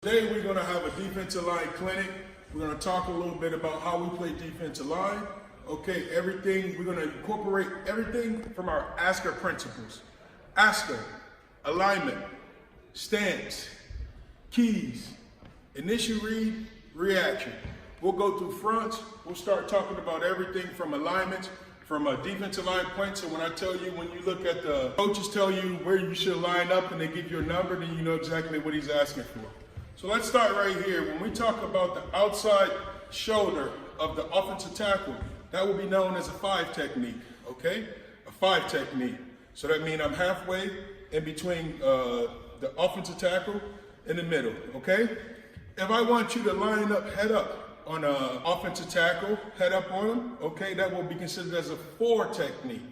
Today we're going to have a defensive line clinic. We're going to talk a little bit about how we play defensive line. Okay, everything, we're going to incorporate everything from our ASCA principles. ASCA, alignment, stance, keys, initial read, reaction. We'll go through fronts. We'll start talking about everything from alignments, from a defensive line point. So when I tell you, when you look at the coaches tell you where you should line up and they give you a number, then you know exactly what he's asking for. So let's start right here. When we talk about the outside shoulder of the offensive tackle, that will be known as a 5 technique, okay? A 5 technique. So that means I'm halfway in between the offensive tackle in the middle, okay? If I want you to line up, head up on an offensive tackle, head up on him, okay? That will be considered as a 4 technique,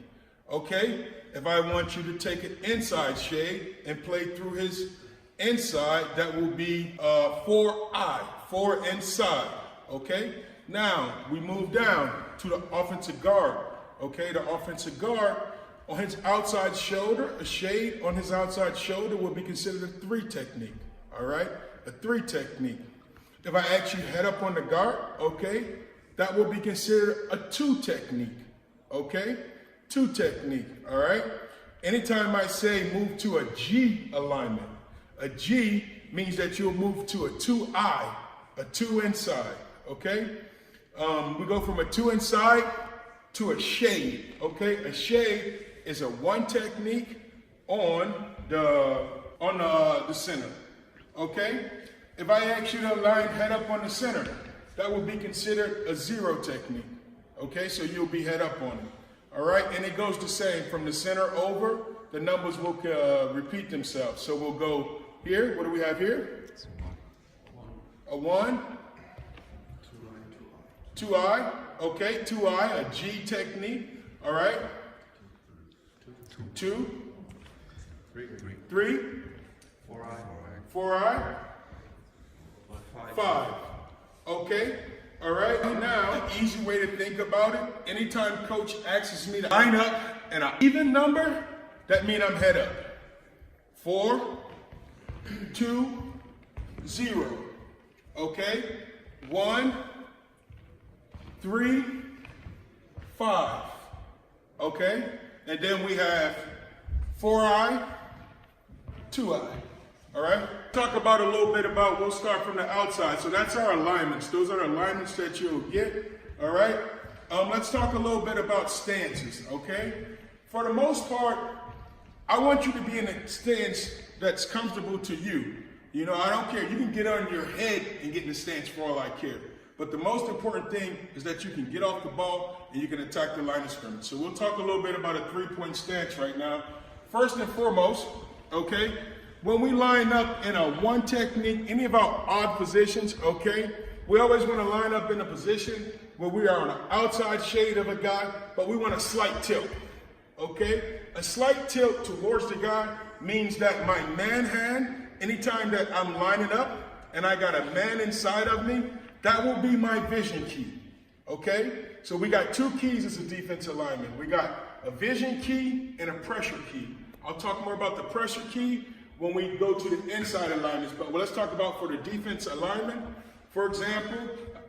okay? If I want you to take an inside shade and play through his inside, that will be 4-eye, 4 inside, okay? Now, we move down to the offensive guard, okay? The offensive guard, on his outside shoulder, a shade on his outside shoulder will be considered a 3 technique, all right? A 3 technique. If I actually head up on the guard, okay, that will be considered a 2 technique, okay? 2 technique, all right? Anytime I say move to a G alignment, a G means that you'll move to a 2-eye, a 2 inside, okay? We go from a 2 inside to a shade, okay? A shade is a 1 technique on the center, okay? If I ask you to line head up on the center, that will be considered a 0 technique, okay? So you'll be head up on it, all right? And it goes the same from the center over. The numbers will repeat themselves. So we'll go here. What do we have here? A 1. 2-eye. Okay, 2-eye, a G technique. All right. 2. 3. 4-eye. 5. Okay. All right. Now, an easy way to think about it. Anytime coach asks me to line up and an even number, that means I'm head up. 4, 2, 0. Okay. 1, 3, 5. Okay. And then we have 4-eye, 2-eye. All right. Talk about a little bit about, we'll start from the outside. So that's our alignments. Those are alignments that you'll get. All right. Let's talk a little bit about stances. Okay. For the most part, I want you to be in a stance that's comfortable to you. You know, I don't care. You can get on your head and get in the stance for all I care. But the most important thing is that you can get off the ball and you can attack the line of scrimmage. So we'll talk a little bit about a 3-point stance right now. First and foremost, okay, when we line up in a 1 technique, any of our odd positions, okay, we always want to line up in a position where we are on the outside shade of a guy, but we want a slight tilt, okay? A slight tilt towards the guy means that my man hand, anytime that I'm lining up and I got a man inside of me, that will be my vision key, okay? So we got 2 keys as a defensive lineman. We got a vision key and a pressure key. I'll talk more about the pressure key when we go to the inside alignments, but let's talk about for the defense alignment. For example,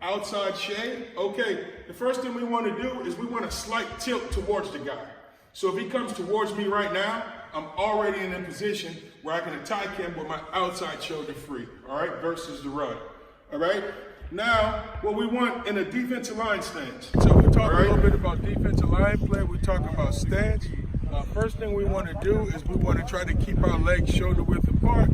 outside shade, okay, the first thing we want to do is we want a slight tilt towards the guy. So if he comes towards me right now, I'm already in a position where I can attack him with my outside shoulder free, all right, versus the run, all right? Now, what we want in a defensive line stance. So we talk a little bit about defensive line play. We talk about stance. First thing we want to do is we want to try to keep our legs shoulder width apart.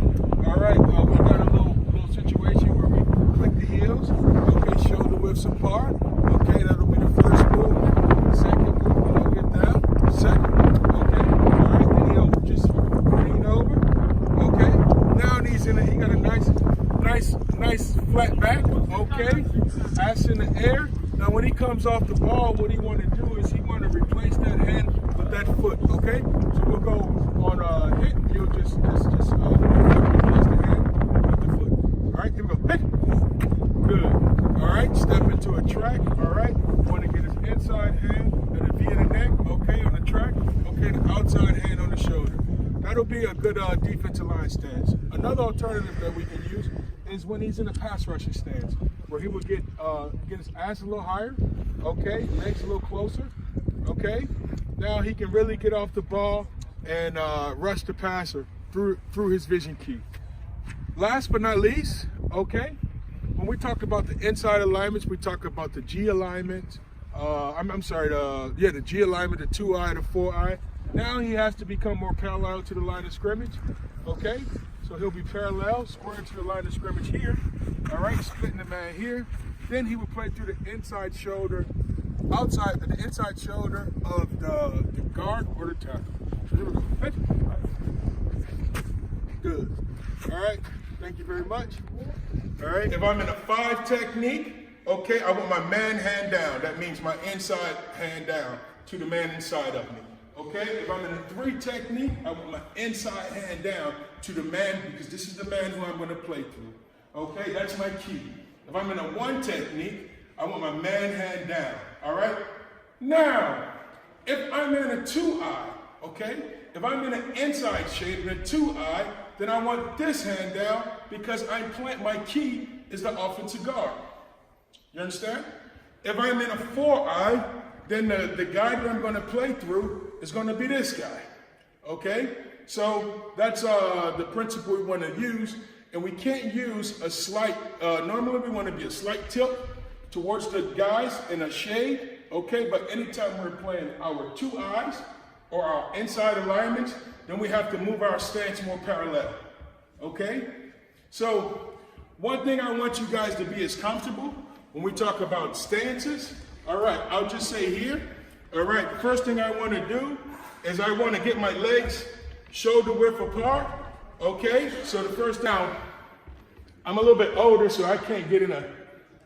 All right, we got a little situation where we click the heels. Okay, shoulder widths apart. Okay, that'll be the first move. Second move, we'll get down. Second, okay. All right, then he'll just lean over. Okay, now he got a nice flat back. Okay, ass in the air. Now when he comes off the ball, what he want to do is he want to replace that hand with that foot. Okay, so we'll go on a hit. You'll just replace the hand with the foot. All right, here we go. Hey, good. All right, step into a track. All right, want to get his inside hand and a V in the neck. Okay, on the track. Okay, the outside hand on the shoulder. That'll be a good defensive line stance. Another alternative that we can use is when he's in a pass rushing stance, where he would get his ass a little higher, okay, legs a little closer, okay. Now he can really get off the ball and rush the passer through his vision key. Last but not least, okay, when we talk about the inside alignments, we talk about the G alignment. The G alignment, the 2-eye, the 4-eye. Now he has to become more parallel to the line of scrimmage, okay? So he'll be parallel, square to the line of scrimmage here, all right, splitting the man here. Then he will play through the inside shoulder, the inside shoulder of the guard or the tackle. So here we go. Good. All right, thank you very much. All right, if I'm in a 5 technique, okay, I want my man hand down. That means my inside hand down to the man inside of me. Okay, if I'm in a 3 technique, I want my inside hand down to the man, because this is the man who I'm going to play through. Okay, that's my key. If I'm in a 1 technique, I want my man hand down. All right? Now, if I'm in a 2-eye, okay, if I'm in an inside shape in a 2-eye, then I want this hand down because my key is the offensive guard. You understand? If I'm in a 4-eye, then the guy that I'm going to play through is going to be this guy. Okay? So that's the principle we want to use. And we can't use a slight, normally we want to be a slight tilt towards the guys in a shade. Okay? But anytime we're playing our 2 eyes or our inside alignments, then we have to move our stance more parallel. Okay? So one thing I want you guys to be is comfortable when we talk about stances. All right, I'll just say here, all right, the first thing I want to do is I want to get my legs shoulder width apart, okay? So the first down, I'm a little bit older, so I can't get in a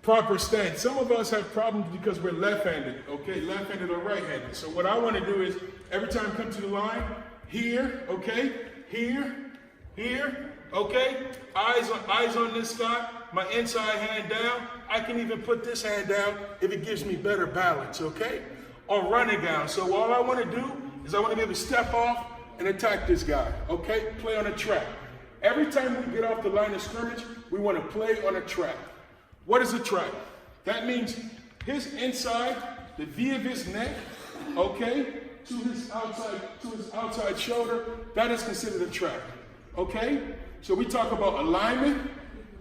proper stance. Some of us have problems because we're left-handed, okay? Left-handed or right-handed. So what I want to do is every time I come to the line, here, okay? Here, okay? Eyes on this guy, my inside hand down. I can even put this hand down if it gives me better balance, okay? Or running down. So all I want to do is I want to be able to step off and attack this guy, okay? Play on a track. Every time we get off the line of scrimmage, we want to play on a track. What is a track? That means his inside, the V of his neck, okay, to his outside shoulder, that is considered a track, okay? So we talk about alignment,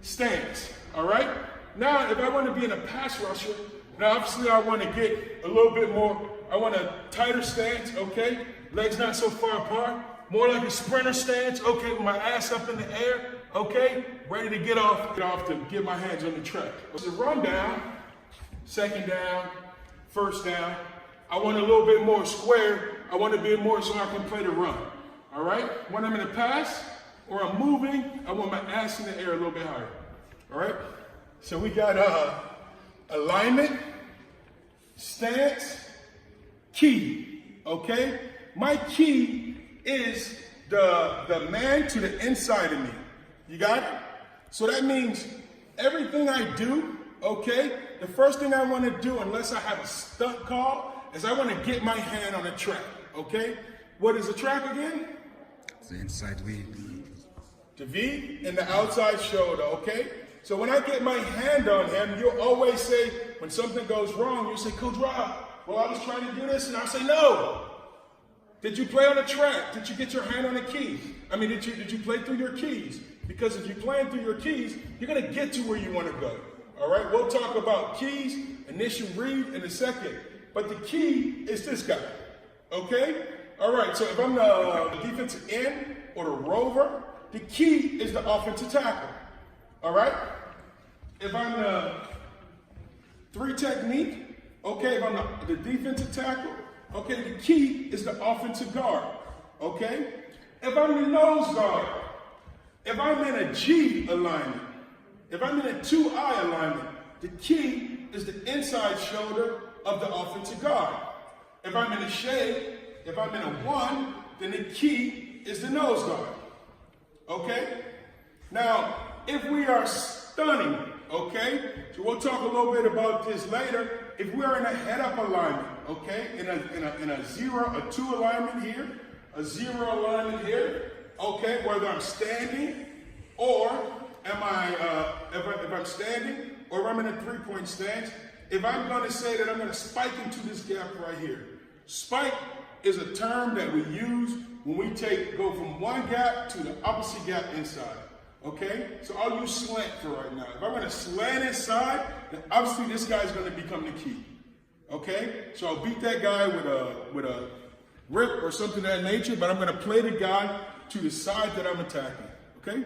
stance, all right? Now, if I want to be in a pass rusher, now obviously I want to get a little bit more, I want a tighter stance, okay? Legs not so far apart, more like a sprinter stance, okay, with my ass up in the air, okay? Ready to get off to get my hands on the track. So run down, second down, first down. I want a little bit more square. I want to be more so I can play the run, all right? When I'm in a pass or I'm moving, I want my ass in the air a little bit higher, all right? So we got alignment, stance, key, okay? My key is the man to the inside of me. You got it? So that means everything I do, okay, the first thing I want to do, unless I have a stunt call, is I want to get my hand on a track, okay? What is a track again? The inside V. The V and the outside shoulder, okay? So when I get my hand on him, you'll always say, when something goes wrong, you'll say, Coach Rob, well, I was trying to do this, and I'll say, no. Did you play on a track? Did you get your hand on the keys? I mean, did you play through your keys? Because if you're playing through your keys, you're going to get to where you want to go. All right? We'll talk about keys, initial read in a second. But the key is this guy. Okay? All right, so if I'm the defensive end or the rover, the key is the offensive tackle. All right? If I'm the 3 technique, okay, if I'm the defensive tackle, okay, the key is the offensive guard. Okay? If I'm the nose guard, if I'm in a G alignment, if I'm in a 2-eye alignment, the key is the inside shoulder of the offensive guard. If I'm in a shade, if I'm in a 1, then the key is the nose guard. Okay? Now, if we are stunning, okay, so we'll talk a little bit about this later. If we are in a head-up alignment, okay, in a 0, a 2 alignment here, a 0 alignment here, okay, whether I'm standing or am I, if I'm standing or if I'm in a three-point stance, if I'm going to say that I'm going to spike into this gap right here. Spike is a term that we use when we go from one gap to the opposite gap inside. Okay? So I'll use slant for right now. If I'm going to slant inside, then obviously this guy's going to become the key. Okay? So I'll beat that guy with a rip or something of that nature, but I'm going to play the guy to the side that I'm attacking. Okay?